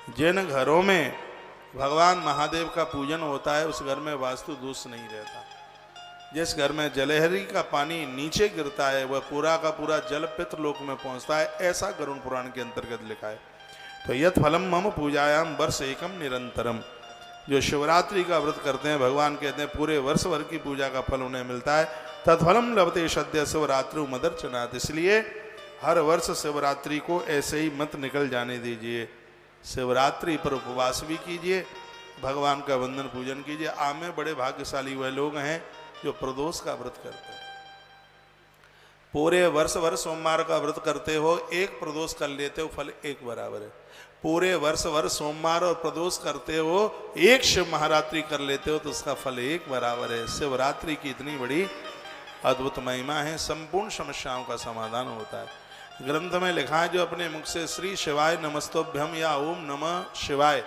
जिन घरों में भगवान महादेव का पूजन होता है उस घर में वास्तु दोष नहीं रहता। जिस घर में जलहरी का पानी नीचे गिरता है वह पूरा का पूरा जल पितृलोक में पहुंचता है, ऐसा गरुड़ पुराण के अंतर्गत लिखा है। तो यत फलम मम पूजायाम वर्ष एकम निरंतरम, जो शिवरात्रि का व्रत करते हैं भगवान कहते हैं पूरे वर्ष भर की पूजा का फल उन्हें मिलता है। तत्फलम लभते सद्य शिवरात्रि मदर्चनाथ, इसलिए हर वर्ष शिवरात्रि को ऐसे ही मत निकल जाने दीजिए। शिवरात्रि पर उपवास भी कीजिए, भगवान का वंदन पूजन कीजिए। आप में बड़े भाग्यशाली वह लोग हैं जो प्रदोष का व्रत करते हैं। पूरे वर्ष भर सोमवार का व्रत करते हो, एक प्रदोष कर लेते हो, फल एक बराबर है। पूरे वर्ष भर सोमवार और प्रदोष करते हो, एक शिव महारात्रि कर लेते हो तो उसका फल एक बराबर है। शिवरात्रि की इतनी बड़ी अद्भुत महिमा है, संपूर्ण समस्याओं का समाधान होता है। ग्रंथ में लिखा है जो अपने मुख से श्री शिवाय नमस्तोभ्यम या ओम नमः शिवाय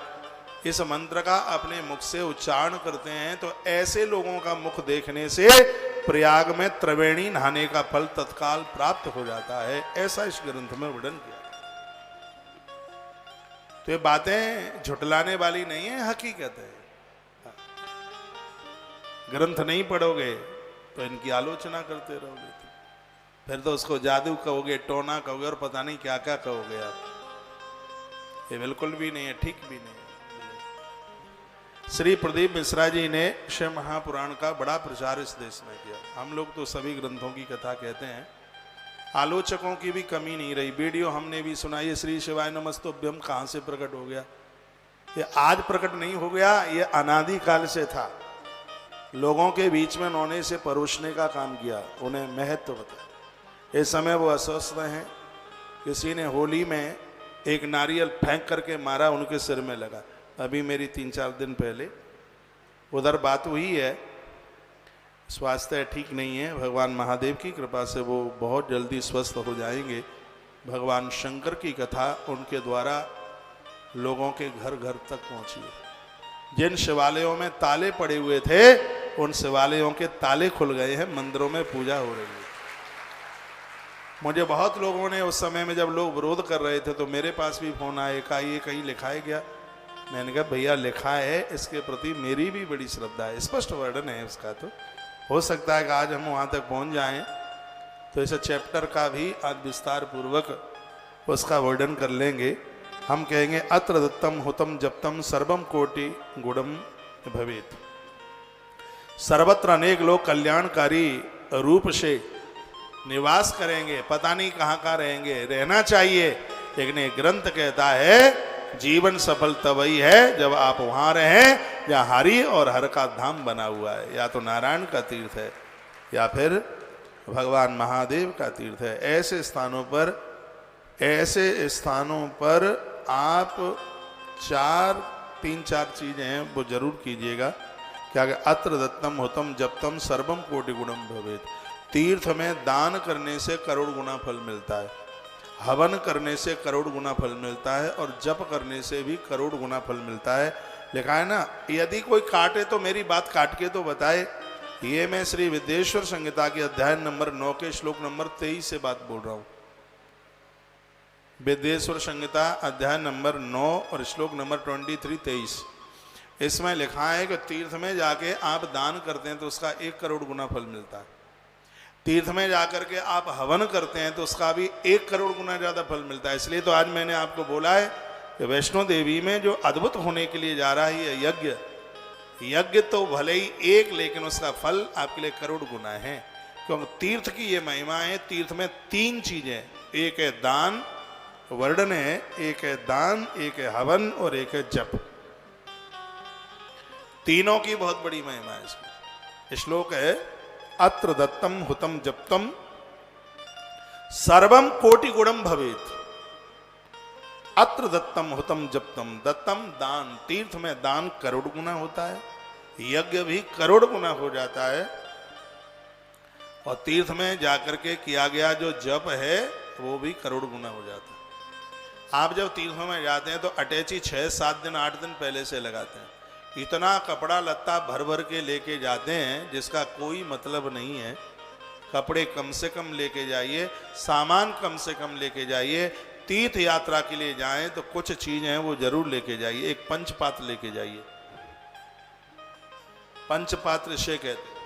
इस मंत्र का अपने मुख से उच्चारण करते हैं तो ऐसे लोगों का मुख देखने से प्रयाग में त्रिवेणी नहाने का फल तत्काल प्राप्त हो जाता है, ऐसा इस ग्रंथ में वर्णन किया। तो ये बातें झुटलाने वाली नहीं है, हकीकत है। ग्रंथ नहीं पढ़ोगे तो इनकी आलोचना करते रहोगे, फिर तो उसको जादू कहोगे, टोना कहोगे और पता नहीं क्या क्या कहोगे आप। ये बिल्कुल भी नहीं है, ठीक भी नहीं है। श्री प्रदीप मिश्रा जी ने शिव महापुराण का बड़ा प्रचार इस देश में किया। हम लोग तो सभी ग्रंथों की कथा कहते हैं, आलोचकों की भी कमी नहीं रही। वीडियो हमने भी सुना, ये श्री शिवाय नमस्तोभ्यम कहाँ से प्रकट हो गया? ये आज प्रकट नहीं हो गया, ये अनादि काल से था। लोगों के बीच में उन्होंने इसे परोसने का काम किया, उन्हें महत्व बताया। इस समय वो अस्वस्थ हैं, किसी ने होली में एक नारियल फेंक करके मारा, उनके सिर में लगा। अभी मेरी 3-4 दिन पहले उधर बात हुई है, स्वास्थ्य ठीक नहीं है। भगवान महादेव की कृपा से वो बहुत जल्दी स्वस्थ हो जाएंगे। भगवान शंकर की कथा उनके द्वारा लोगों के घर घर तक पहुंची है। जिन शिवालयों में ताले पड़े हुए थे उन शिवालयों के ताले खुल गए हैं, मंदिरों में पूजा हो रही है। मुझे बहुत लोगों ने उस समय में जब लोग विरोध कर रहे थे तो मेरे पास भी फोन आए, कहा ये कहीं लिखा है क्या? मैंने कहा भैया लिखा है, इसके प्रति मेरी भी बड़ी श्रद्धा है, स्पष्ट वर्णन है उसका। तो हो सकता है कि आज हम वहाँ तक पहुँच जाएं तो इस चैप्टर का भी आज विस्तार पूर्वक उसका वर्णन कर लेंगे। हम कहेंगे अत्र दत्तम हुतम जप्तम सर्वम कोटि गुणम भवेत। सर्वत्र अनेक लोग कल्याणकारी रूप से निवास करेंगे, पता नहीं कहाँ कहाँ रहेंगे, रहना चाहिए, लेकिन एक ग्रंथ कहता है जीवन सफल तभी है जब आप वहां रहें जहाँ हरि और हर का धाम बना हुआ है, या तो नारायण का तीर्थ है या फिर भगवान महादेव का तीर्थ है। ऐसे स्थानों पर आप 3-4 चीजें हैं वो जरूर कीजिएगा। क्या अत्र दत्तम हुतम जप्तम सर्वम कोटि गुणम भवेत। तीर्थ में दान करने से करोड़ गुना फल मिलता है, हवन करने से करोड़ गुना फल मिलता है और जप करने से भी करोड़ गुना फल मिलता है। लिखा है ना, यदि कोई काटे तो मेरी बात काट के तो बताए। ये मैं श्री विद्येश्वर संहिता के अध्याय नंबर 9 के श्लोक नंबर 23 से बात बोल रहा हूं। विद्येश्वर संहिता अध्याय नंबर 9 और श्लोक नंबर 23-23, इसमें लिखा है कि तीर्थ में जाके आप दान करते हैं तो उसका 1 करोड़ गुना फल मिलता है। तीर्थ में जाकर के आप हवन करते हैं तो उसका भी 1 करोड़ गुना ज्यादा फल मिलता है। इसलिए तो आज मैंने आपको बोला है कि वैष्णो देवी में जो अद्भुत होने के लिए जा रहा है ये यज्ञ तो भले ही एक, लेकिन उसका फल आपके लिए करोड़ गुना है, क्योंकि तीर्थ की ये महिमा है। तीर्थ में 3 चीजें, एक है दान, वर्णन है, एक है दान, एक है हवन और एक है जप। तीनों की बहुत बड़ी महिमा है इसमें। श्लोक है अत्र दत्तम हुतम जप्तम सर्वम कोटि गुणम भवेत। अत्र दत्तम हुतम जप्तम, दत्तम दान, तीर्थ में दान करोड़ गुना होता है, यज्ञ भी करोड़ गुना हो जाता है, और तीर्थ में जाकर के किया गया जो जप है वो भी करोड़ गुना हो जाता है। आप जब तीर्थों में जाते हैं तो अटैची 6-7 दिन 8 दिन पहले से लगाते हैं। इतना कपड़ा लत्ता भर भर के लेके जाते हैं जिसका कोई मतलब नहीं है। कपड़े कम से कम लेके जाइए, सामान कम से कम लेके जाइए। तीर्थ यात्रा के लिए जाएं तो कुछ चीजें हैं वो जरूर लेके जाइए। एक पंचपात्र लेके जाइए। पंचपात्र इसे कहते,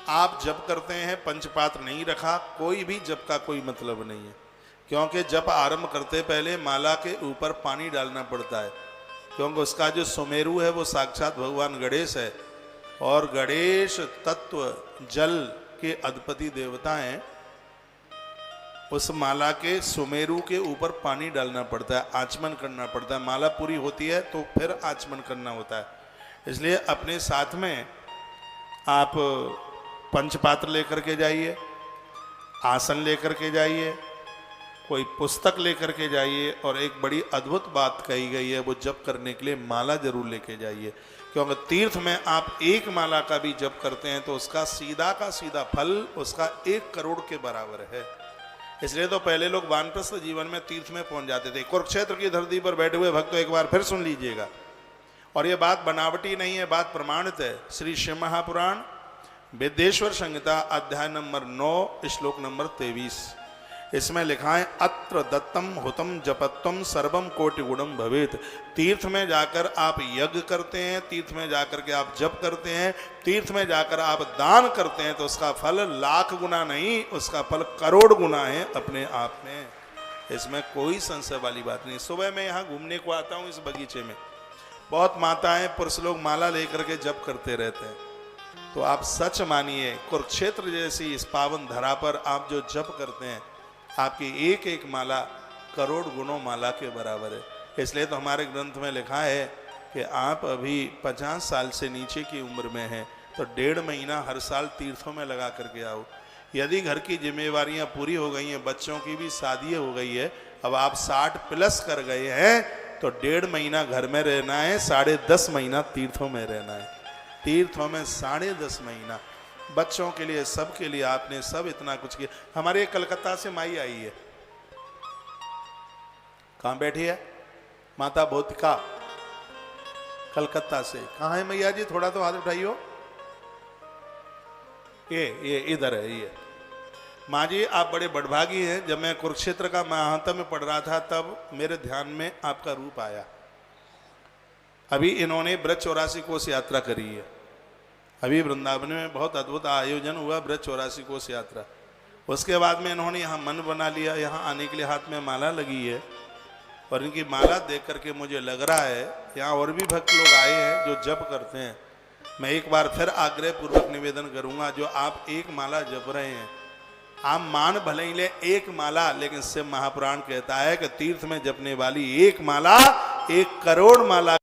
आप जप करते हैं पंचपात्र नहीं रखा, कोई भी जप का कोई मतलब नहीं है। क्योंकि जप आरंभ करते पहले माला के ऊपर पानी डालना पड़ता है, क्योंकि उसका जो सुमेरु है वो साक्षात भगवान गणेश है, और गणेश तत्व जल के अधिपति देवता हैं। उस माला के सुमेरु के ऊपर पानी डालना पड़ता है, आचमन करना पड़ता है। माला पूरी होती है तो फिर आचमन करना होता है। इसलिए अपने साथ में आप पंचपात्र लेकर के जाइए, आसन लेकर के जाइए, कोई पुस्तक लेकर के जाइए, और एक बड़ी अद्भुत बात कही गई है, वो जप करने के लिए माला जरूर लेके जाइए। क्योंकि तीर्थ में आप एक माला का भी जप करते हैं तो उसका सीधा का सीधा फल उसका 1 करोड़ के बराबर है। इसलिए तो पहले लोग वानप्रस्थ जीवन में तीर्थ में पहुंच जाते थे। कुरुक्षेत्र की धरती पर बैठे हुए भक्तों एक बार फिर सुन लीजिएगा, और ये बात बनावटी नहीं है, बात प्रमाणित है। श्री शिव महापुराण वेदेश्वर संहिता अध्याय नंबर 9 श्लोक नंबर 23, इसमें लिखा है, अत्र दत्तम हुतम जपत्वम सर्वम कोटि गुणम भवेत। तीर्थ में जाकर आप यज्ञ करते हैं, तीर्थ में जाकर के आप जप करते हैं, तीर्थ में जाकर आप दान करते हैं तो उसका फल 1,00,000 गुना नहीं, उसका फल करोड़ गुना है अपने आप में। इसमें कोई संशय वाली बात नहीं। सुबह मैं यहाँ घूमने को आता हूँ इस बगीचे में, बहुत माताएं पुरुष लोग माला लेकर के जप करते रहते हैं। तो आप सच मानिए, कुरुक्षेत्र जैसी इस पावन धरा पर आप जो जप करते हैं, आपकी एक एक माला करोड़ गुणों माला के बराबर है। इसलिए तो हमारे ग्रंथ में लिखा है कि आप अभी 50 साल से नीचे की उम्र में हैं तो 1.5 महीना हर साल तीर्थों में लगा करके आओ। यदि घर की जिम्मेवारियां पूरी हो गई हैं, बच्चों की भी शादी हो गई है, अब आप 60 प्लस कर गए हैं तो 1.5 महीना घर में रहना है, 10.5 महीना तीर्थों में रहना है। तीर्थों में 10.5 महीना बच्चों के लिए, सबके लिए आपने सब इतना कुछ किया। हमारे कलकत्ता से माई आई है, कहां बैठी है? माता भौतिका, कलकत्ता से। कहां है मैया जी? थोड़ा तो हाथ उठाइयो। ये इधर है। ये माँ जी आप बड़े बड़भागी हैं। जब मैं कुरुक्षेत्र का महात्म्य पढ़ रहा था तब मेरे ध्यान में आपका रूप आया। अभी इन्होंने ब्रज 84 कोस यात्रा करी है। अभी वृंदावन में बहुत अद्भुत आयोजन हुआ ब्रज 84 कोस यात्रा। उसके बाद में इन्होंने यहाँ मन बना लिया, यहाँ आने के लिए हाथ में माला लगी है, और इनकी माला देख करके मुझे लग रहा है यहाँ और भी भक्त लोग आए हैं जो जप करते हैं। मैं एक बार फिर आग्रह पूर्वक निवेदन करूंगा, जो आप एक माला जप रहे हैं, आप मान भले ही ले एक माला, लेकिन शिव महापुराण कहता है कि तीर्थ में जपने वाली एक माला 1 करोड़ माला